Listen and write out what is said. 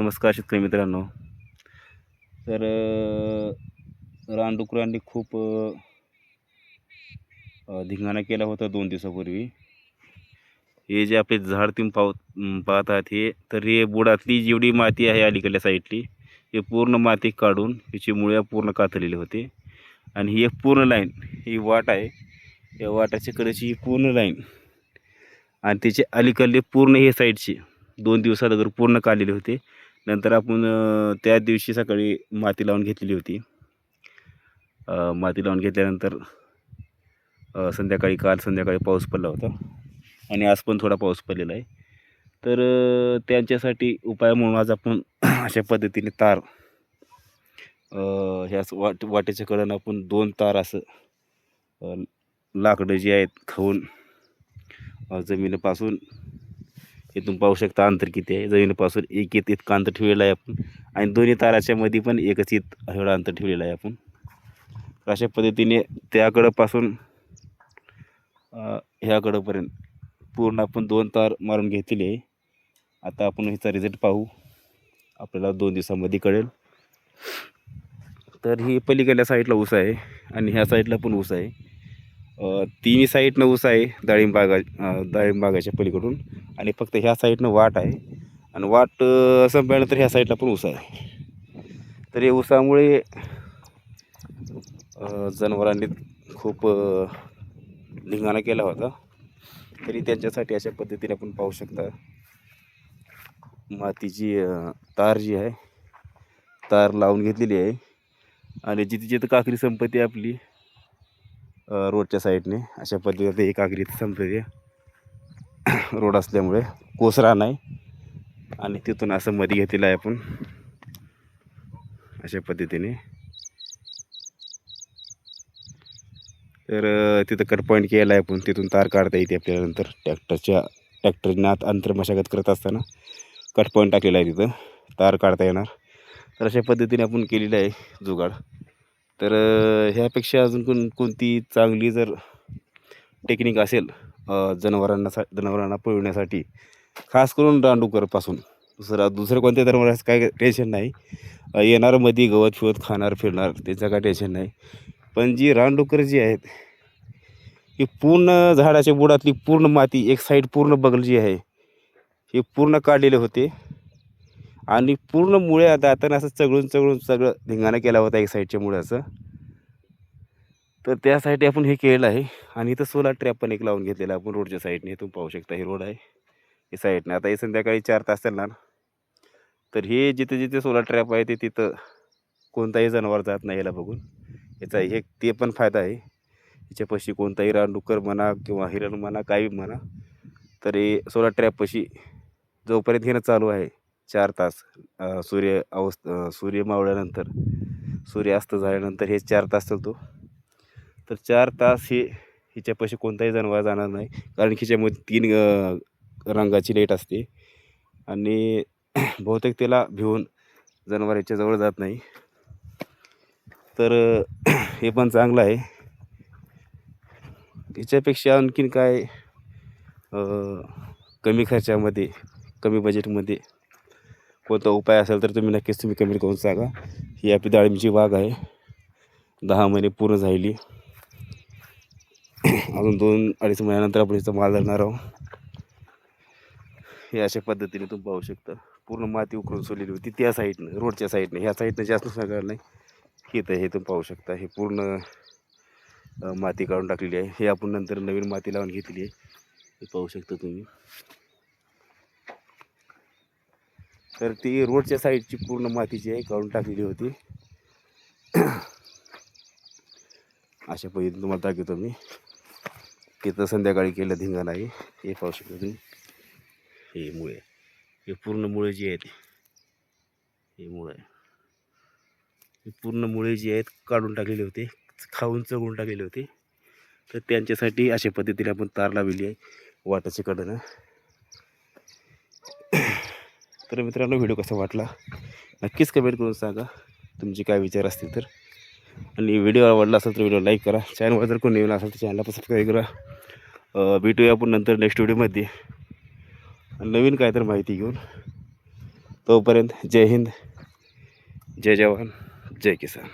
नमस्कार शेतकरी मित्रांनो. तर रानडुकरांनी खूप धिंगाणा केला होता 2 दिवसापूर्वी. हे जे आपले झाड तुम्ही पाहत आहात हे, तर हे बुडातली जेवढी माती आहे अलीकडल्या साईडली, हे पूर्ण माती काढून त्याची मुळ्या पूर्ण कातरलेले होते. आणि ही एक पूर्ण लाईन, ही वाट आहे, या वाटाच्या कडेची ही पूर्ण लाईन आणि त्याचे अलीकडले पूर्ण हे साईडचे 2 दिवसात अगर पूर्ण काढलेले होते. नंतर आपण त्या दिवशी सकाळी माती लावून घेतलेली होती. माती लावून घेतल्यानंतर काल संध्याकाळी पाऊस पडला होता आणि आज पण थोडा पाऊस पडलेला आहे. तर त्यांच्यासाठी उपाय म्हणून आज आपण अशा पद्धतीने तार, ह्या वाटेच्या कडेनं आपण 2 तार असं लाकडं जी आहेत खवून जमिनीपासून, इथून पाहू शकता अंतर किती आहे, जमिनीपासून एक इतकं अंतर ठेवलेलं आहे आपण. आणि दोन्ही ताराच्या मध्ये पण एकच एवढं अंतर ठेवलेलं आहे आपण. अशा पद्धतीने त्याकडंपासून ह्याकडंपर्यंत पूर्ण आपण 2 तार मारून घेतलेली आहे. आता आपण ह्याचा रिझल्ट पाहू, आपल्याला 2 दिवसामध्ये कळेल. तर ही पलीकडल्या साईडला ऊस आहे आणि ह्या साईडला पण ऊस आहे. तिन्ही साईडनं ऊस आहे डाळिंब बागाच्या पलीकडून, आणि फक्त ह्या साईडनं वाट आहे. आणि वाट संपल्यानंतर ह्या साईडला पण ऊस आहे. तर हे ऊसामुळे जनावरांनी खूप धिंगाणा केला होता. तरी त्यांच्यासाठी अशा पद्धतीने आपण पाहू शकता, मातीची तार जी आहे, तार लावून घेतलेली आहे. आणि जिथे जिथं काकरी संपत्ती आपली रोडच्या साईडने, अशा पद्धतीने एक काकरी संपत्ती रोड असल्यामुळे कोसरा नाही, आणि तिथून असं मध्ये घेतलेलं आहे आपण अशा पद्धतीने. तर तिथं कट पॉईंट केला आहे आपण, तिथून तार काढता येते आपल्याला. नंतर ट्रॅक्टरने अंतर मशागत करत असताना कट पॉईंट टाकलेला आहे, तिथं तार काढता येणार. तर अशा पद्धतीने आपण केलेलं आहे जुगाड. तर ह्यापेक्षा अजून कोणती चांगली जर टेक्निक असेल जनावरांना पळवण्यासाठी, खास करून रानडुकरपासून, दुसरं कोणत्या जनावरांचं काय टेन्शन नाही. येणार मध्ये गवत फिवत खाणार फिरणार, त्याचं काय टेन्शन नाही. पण जी रानडुकर जी आहेत, ही पूर्ण झाडाच्या बुडातली पूर्ण माती एक साईड पूर्ण बगल जी आहे, हे पूर्ण काढलेले होते. आणि पूर्ण मुळे दातानं असं चगळून सगळं धिंगाणा केला होता एक साईडच्या मुळ्याचं. तर त्यासाठी आपण हे केलेलं आहे. आणि इथं सोलार ट्रॅप पण एक लावून घेतलेला आपण रोडच्या साईडने. तुम्ही पाहू शकता हे रोड आहे, हे साईडने. आता हे संध्याकाळी 4 तास चालणार. तर हे जिथे जिथे सोलार ट्रॅप आहे तिथं कोणताही जनावर जात नाही याला बघून. याचा ते पण फायदा आहे. याच्यापाशी कोणताही रानडुक्कर म्हणा किंवा हिरण म्हणा, काही म्हणा, तर हे सोलार ट्रॅपपाशी जोपर्यंत हे चालू आहे 4 तास, सूर्य मावळल्यानंतर, सूर्यास्त झाल्यानंतर हे 4 तास चालतो. तर 4 तास हिच्यापाशी कोणताही जनावर जाणार नाही, कारण की हिच्यामध्ये 3 रंगाची लाईट असते. आणि बहुतेक त्याला भिवून जनावर ह्याच्याजवळ जात नाही. तर हे पण चांगलं आहे. याच्यापेक्षा आणखीन काय कमी खर्चामध्ये, कमी बजेटमध्ये कोणता उपाय असेल तर तुम्ही नक्कीच कमेंट करून सांगा. ही आपली डाळिंबची बाग आहे, 10 महिने पूर्ण झाली. अजून 2-2.5 महिन्यानंतर आपण हिचा माल धरणार आहोत. हे अशा पद्धतीने तुम्ही पाहू शकता, पूर्ण माती उकरून सोडलेली होती त्या साईडनं, रोडच्या साईडने. ह्या साईडनं जास्त सगळं नाही, हे तुम्ही पाहू शकता. हे पूर्ण माती काढून टाकलेली आहे. हे आपण नंतर नवीन माती लावून घेतली आहे, हे पाहू शकता तुम्ही. तर ती रोडच्या साईडची पूर्ण माती जी आहे काढून टाकलेली होती. अशा पद्धतीने तुम्हाला दाखवतो मी. तिथं संध्याकाळी केलं धिंगाणा आहे, हे पाहू शकता तुम्ही. हे मुळे, हे पूर्ण मुळे जी आहेत, हे मुळे, हे पूर्ण मुळे जी आहेत काढून टाकलेले होते, खाऊन चगळून टाकलेले होते. तर त्यांच्यासाठी अशा पद्धतीने आपण तार लावलेली आहे वाटाच्या कडेनं. तर मित्रांनो, व्हिडिओ कसा वाटला नक्कीच कमेंट करून सांगा, तुमचे काय विचार असतील तर. आणि व्हिडिओ आवडला असेल तर व्हिडिओ लाईक करा. चॅनलवर जर कोणी नवीन असेल तर चॅनलला पण सबस्क्राईब करा. भेटूया आपण नंतर नेक्स्ट व्हिडिओमध्ये नवीन काय तर माहिती घेऊन. तोपर्यंत जय हिंद, जय जवान, जय किसान.